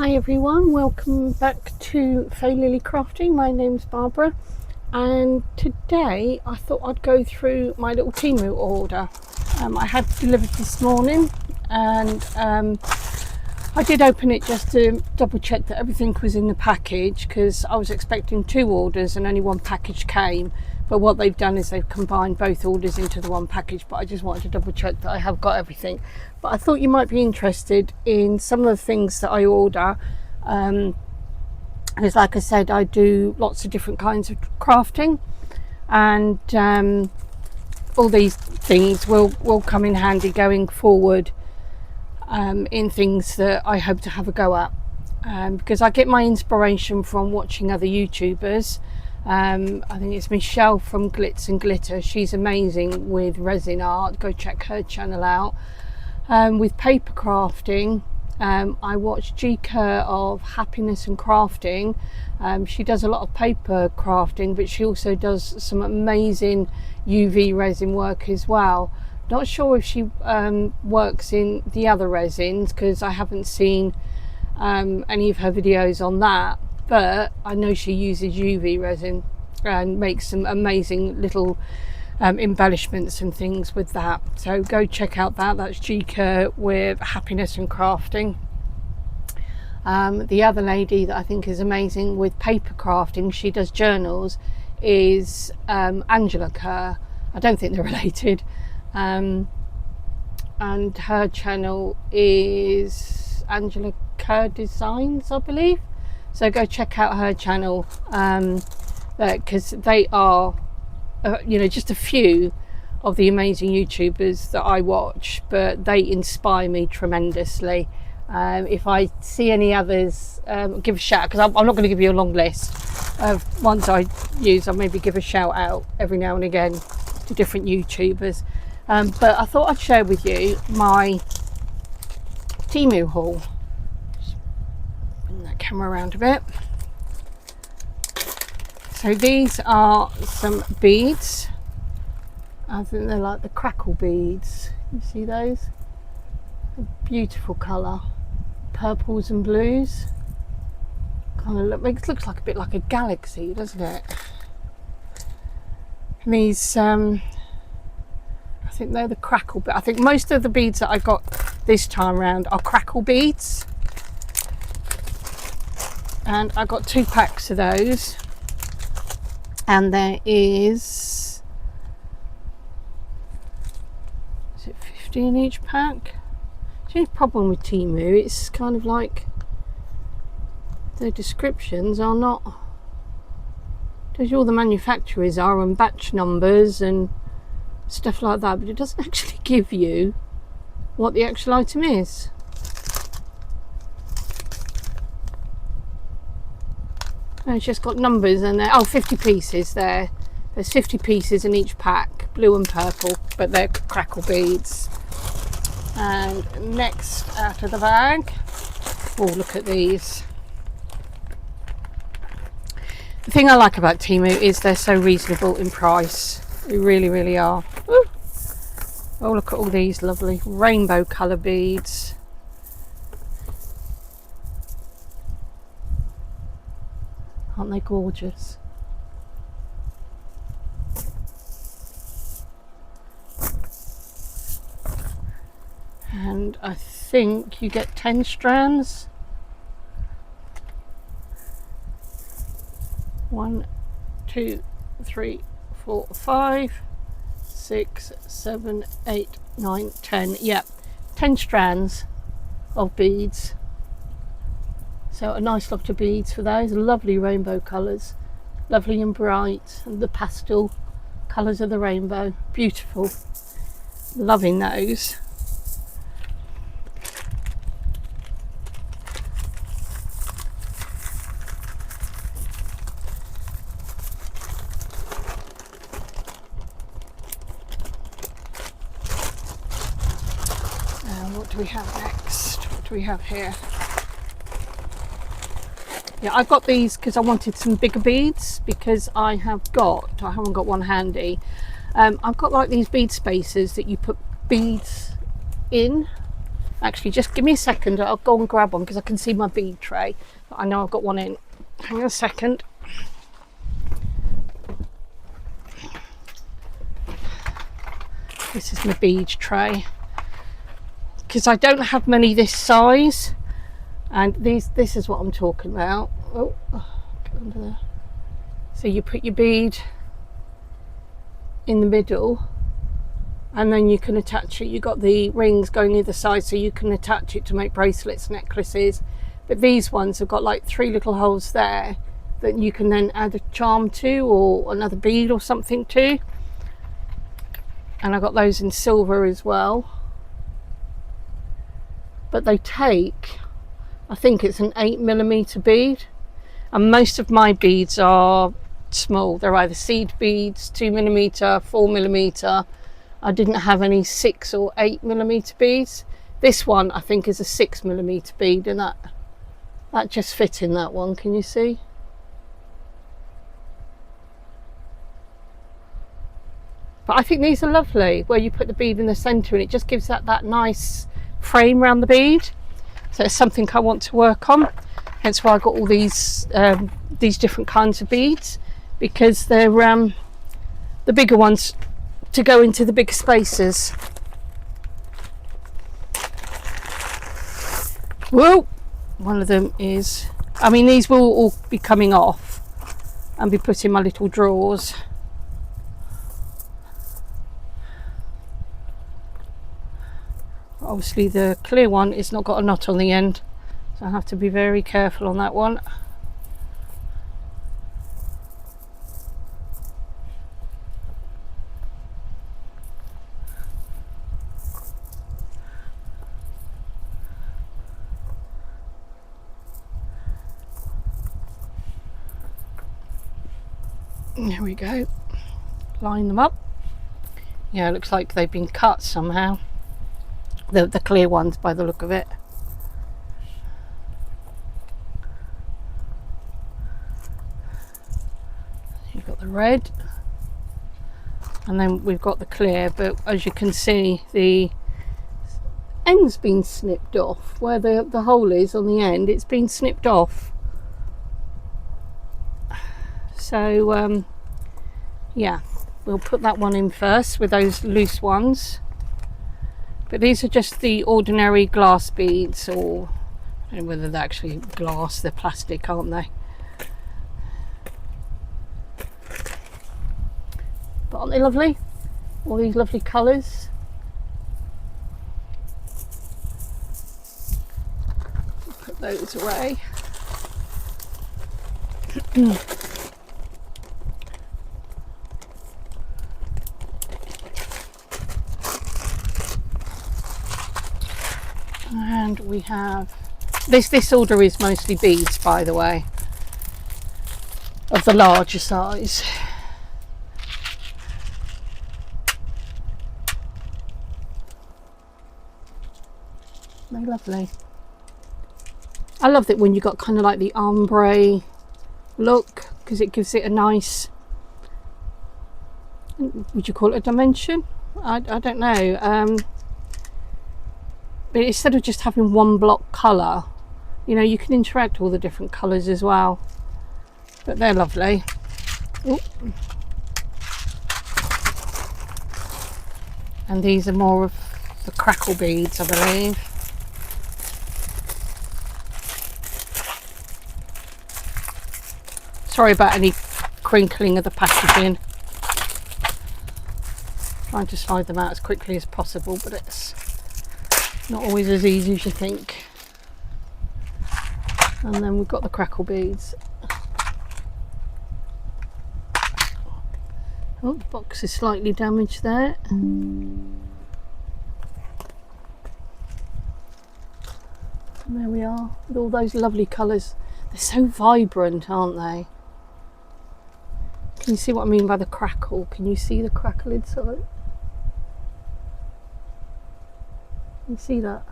Hi everyone, welcome back to Fay Lily Crafting. My name's Barbara, and today I thought I'd go through my little Temu order. I had delivered this morning, and I did open it just to double check that everything was in the package, because I was expecting 2 orders and only 1 package came. But what they've done is they've combined both orders into the 1 package, but I just wanted to double check that I have got everything. But I thought you might be interested in some of the things that I order, because like I said, I do lots of different kinds of crafting, and all these things will come in handy going forward in things that I hope to have a go at, because I get my inspiration from watching other YouTubers. I think it's Michelle from Glitz and Glitter. She's amazing with resin art. Go check her channel out. With paper crafting, I watch G Kerr of Happiness and Crafting. She does a lot of paper crafting, but she also does some amazing UV resin work as well. Not sure if she works in the other resins, because I haven't seen any of her videos on that. But I know she uses UV resin and makes some amazing little embellishments and things with that. So go check out that. That's G Kerr with Happiness and Crafting. The other lady that I think is amazing with paper crafting, she does journals, is Angela Kerr. I don't think they're related. And her channel is Angela Kerr Designs, I believe. So go check out her channel, because they are, just a few of the amazing YouTubers that I watch, but they inspire me tremendously. If I see any others, give a shout, because I'm not going to give you a long list of ones I use. I'll maybe give a shout out every now and again to different YouTubers. But I thought I'd share with you my Temu haul. Bring that camera around a bit. So these are some beads. I think they're like the Crackle beads. You see those? A beautiful colour. Purples and blues. Kind of looks like a bit like a galaxy, doesn't it? And these, I think they're the Crackle, but I think most of the beads that I got this time around are Crackle beads. And I got 2 packs of those, and there is it 50 in each pack? The only problem with Temu, it's kind of like their descriptions are not, tells you all the manufacturers are and batch numbers and stuff like that, but it doesn't actually give you what the actual item is. It's just got numbers, and they're 50 pieces there. There's 50 pieces in each pack, blue and purple, but they're Crackle beads. And next out of the bag, oh, look at these. The thing I like about Temu is they're so reasonable in price. They really, really are. Ooh. Oh, look at all these lovely rainbow colour beads. Aren't they gorgeous? And I think you get 10 strands. 1, 2, 3, 4, 5, 6, 7, 8, 9, 10. Yep, 10 strands of beads. So a nice lot of beads for those. Lovely rainbow colours, lovely and bright, and the pastel colours of the rainbow, beautiful. Loving those. What do we have next? What do we have here? Yeah, I got these because I wanted some bigger beads, because I haven't got one handy. I've got like these bead spacers that you put beads in, Actually, just give me a second. I'll go and grab one because I can see my bead tray. I know I've got one in. Hang on a second. This is my bead tray. Because I don't have many this size. And this is what I'm talking about. Oh, get under there. So you put your bead in the middle. And then you can attach it. You've got the rings going either side, so you can attach it to make bracelets, necklaces. But these ones have got like 3 little holes there that you can then add a charm to, or another bead or something to. And I got those in silver as well. But they take, I think it's an 8mm bead. And most of my beads are small. They're either seed beads, 2mm, 4mm. I didn't have any 6 or 8mm beads. This one I think is a 6mm bead, and that just fit in that one. Can you see? But I think these are lovely, where you put the bead in the centre and it just gives that nice frame around the bead. So it's something I want to work on. Hence why I got all these different kinds of beads, because they're the bigger ones to go into the bigger spaces. Whoa! One of them is, I mean, these will all be coming off and be put in my little drawers. Obviously the clear one is not got a knot on the end, so I have to be very careful on that one. There we go. Line them up. Yeah, it looks like they've been cut somehow. The clear ones, by the look of it. You've got the red, and then we've got the clear, but as you can see, the end's been snipped off. Where the hole is on the end, it's been snipped off. So yeah, we'll put that one in first with those loose ones. But these are just the ordinary glass beads, or I don't know whether they're actually glass, they're plastic, aren't they? But aren't they lovely? All these lovely colours. Put those away. And we have this order is mostly beads, by the way, of the larger size. They're lovely. I love that when you got kind of like the ombre look, because it gives it a nice, would you call it a dimension? I don't know. But instead of just having one block colour, you know, you can interact all the different colours as well. But they're lovely. Ooh. And these are more of the Crackle beads, I believe. Sorry about any crinkling of the packaging. Trying to slide them out as quickly as possible, but it's not always as easy as you think. And then we've got the Crackle beads. Oh, the box is slightly damaged there. And there we are, with all those lovely colours. They're so vibrant, aren't they? Can you see what I mean by the crackle? Can you see the crackle inside? Can you see that?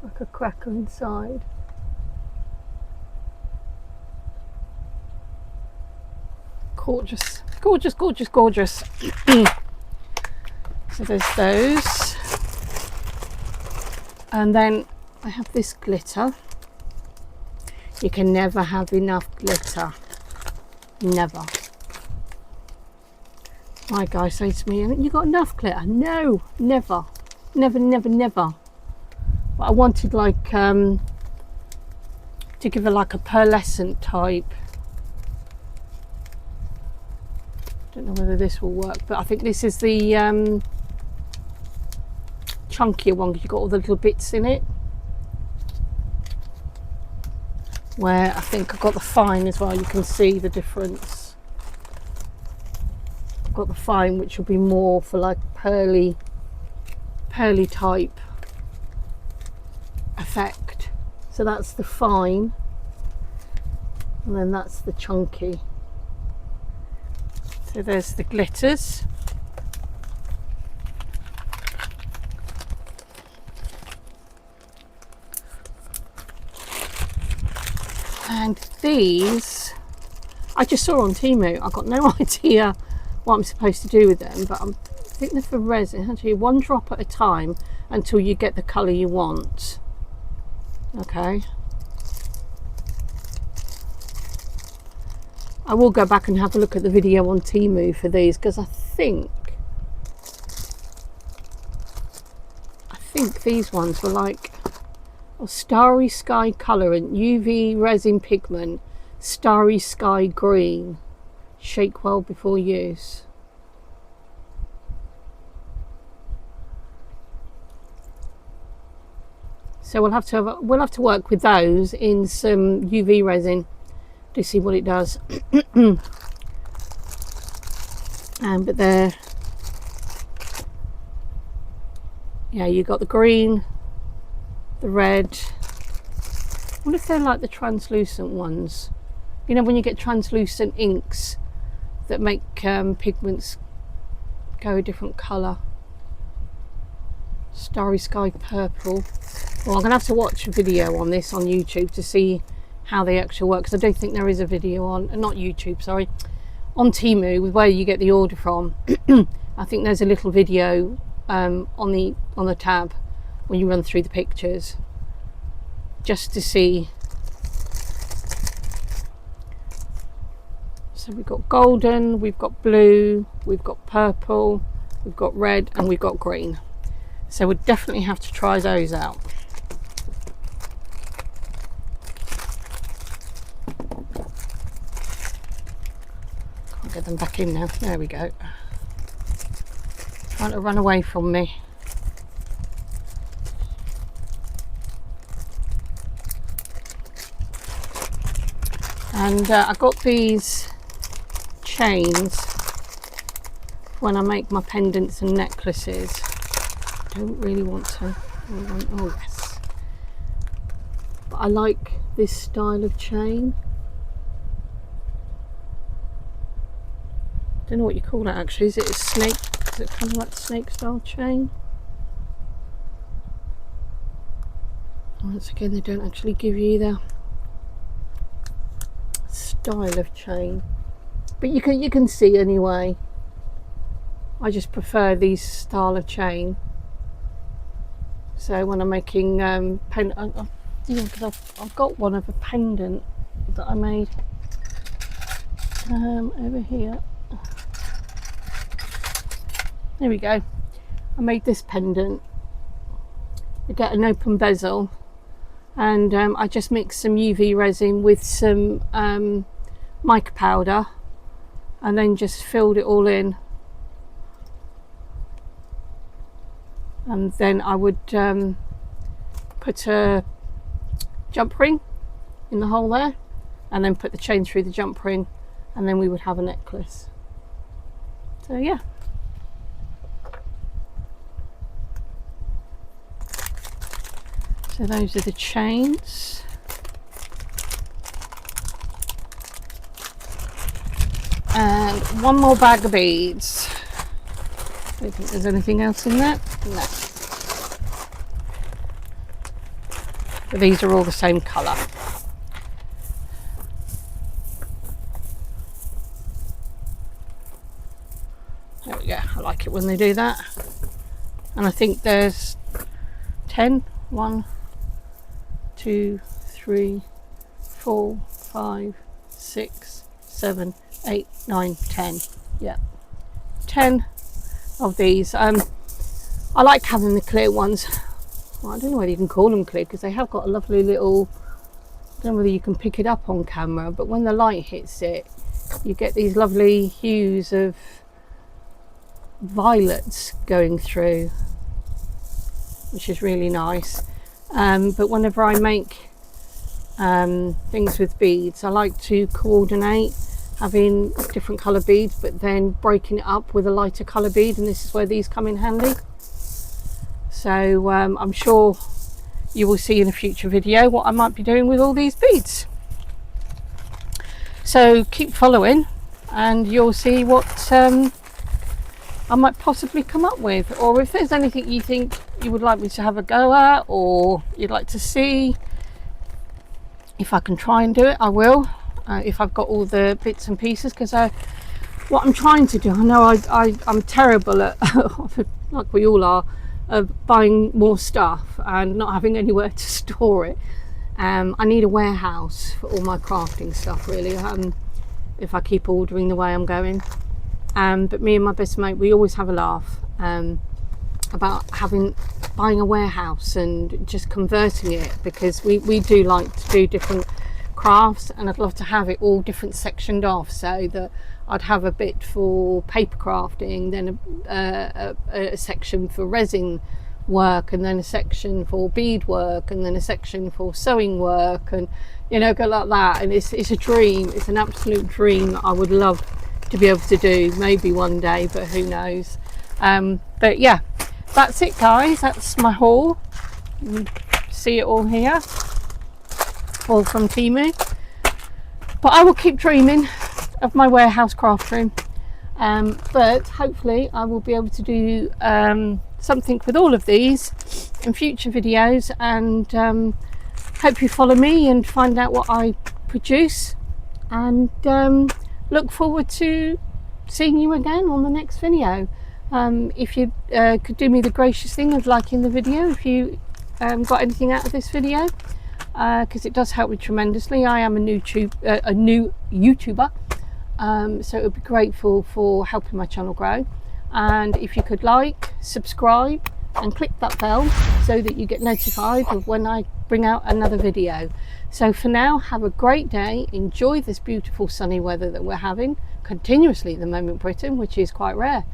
Like a crackle inside. Gorgeous, gorgeous, gorgeous, gorgeous. So there's those. And then I have this glitter. You can never have enough glitter. Never. My guy says to me, "Haven't you got enough glitter?" No, never. Never, never, never. But I wanted like to give her like a pearlescent type. Don't know whether this will work, but I think this is the chunkier one because you've got all the little bits in it. Where I think I've got the fine as well, you can see the difference. I've got the fine, which will be more for like pearly type effect. So that's the fine, and then that's the chunky. So there's the glitters. And these I just saw on Temu. I've got no idea what I'm supposed to do with them, but I think they're for resin. Actually, one drop at a time until you get the colour you want. Okay. I will go back and have a look at the video on Temu for these, because I think these ones were like Starry Sky Colorant, UV Resin Pigment, Starry Sky Green. Shake well before use. So we'll have to work with those in some UV resin to see what it does. But they're, yeah, you got the green, the red. I wonder if they're like the translucent ones. You know, when you get translucent inks that make pigments go a different colour. Starry Sky Purple. Well, I'm going to have to watch a video on this on YouTube to see how they actually work, because I don't think there is a video on, not YouTube, sorry, on Temu, with where you get the order from. I think there's a little video on the tab when you run through the pictures, just to see. So we've got golden, we've got blue, we've got purple, we've got red, and we've got green. So we'll definitely have to try those out. Can't get them back in now. There we go. Trying to run away from me. And I got these chains when I make my pendants and necklaces. I don't really want to. Oh yes. But I like this style of chain. Don't know what you call that actually. Is it a snake? Is it kind of like snake style chain? Once again, they don't actually give you the style of chain, but you can see anyway. I just prefer these style of chain. So when I'm making pendant, because I've got one of a pendant that I made over here. There we go. I made this pendant. You get an open bezel, and I just mixed some UV resin with some mica powder, and then just filled it all in. And then I would put a jump ring in the hole there, and then put the chain through the jump ring, and then we would have a necklace. So yeah. So those are the chains. And one more bag of beads. Don't think there's anything else in there. No. But these are all the same colour. There we go. I like it when they do that. And I think there's 10 1, 2, 3, 4, 5, 6, 7, 8, 9, 10. Yeah, 10 of these. I like having the clear ones. Well, I don't know whether you can call them clear, because they have got a lovely little, I don't know whether you can pick it up on camera, but when the light hits it, you get these lovely hues of violets going through, which is really nice. But whenever I make things with beads, I like to coordinate having different colour beads, but then breaking it up with a lighter colour bead, and this is where these come in handy. So I'm sure you will see in a future video what I might be doing with all these beads. So keep following and you'll see what I might possibly come up with, or if there's anything you think you would like me to have a go at, or you'd like to see. If I can try and do it, I will, if I've got all the bits and pieces, because what I'm trying to do, I know I'm terrible at like we all are, of buying more stuff and not having anywhere to store it. I need a warehouse for all my crafting stuff, really, if I keep ordering the way I'm going. But me and my best mate, we always have a laugh about buying a warehouse and just converting it, because we do like to do different crafts, and I'd love to have it all different sectioned off, so that I'd have a bit for paper crafting, then a section for resin work, and then a section for bead work, and then a section for sewing work, and go like that. And it's a dream, it's an absolute dream that I would love to be able to do, maybe one day, but who knows. But yeah, that's it guys, that's my haul. You see it all here, all from Temu. But I will keep dreaming of my warehouse craft room, but hopefully I will be able to do something with all of these in future videos, and hope you follow me and find out what I produce, and look forward to seeing you again on the next video. If you could do me the gracious thing of liking the video if you got anything out of this video, because it does help me tremendously. I am a new YouTuber, so it would be grateful for helping my channel grow. And if you could like, subscribe and click that bell so that you get notified of when I bring out another video. So for now, have a great day, enjoy this beautiful sunny weather that we're having continuously at the moment in Britain, which is quite rare.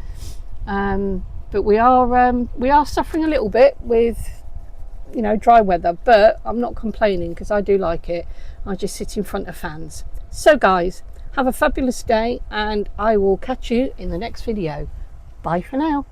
But we are suffering a little bit with dry weather, but I'm not complaining because I do like it. I just sit in front of fans. So guys, have a fabulous day, and I will catch you in the next video. Bye for now.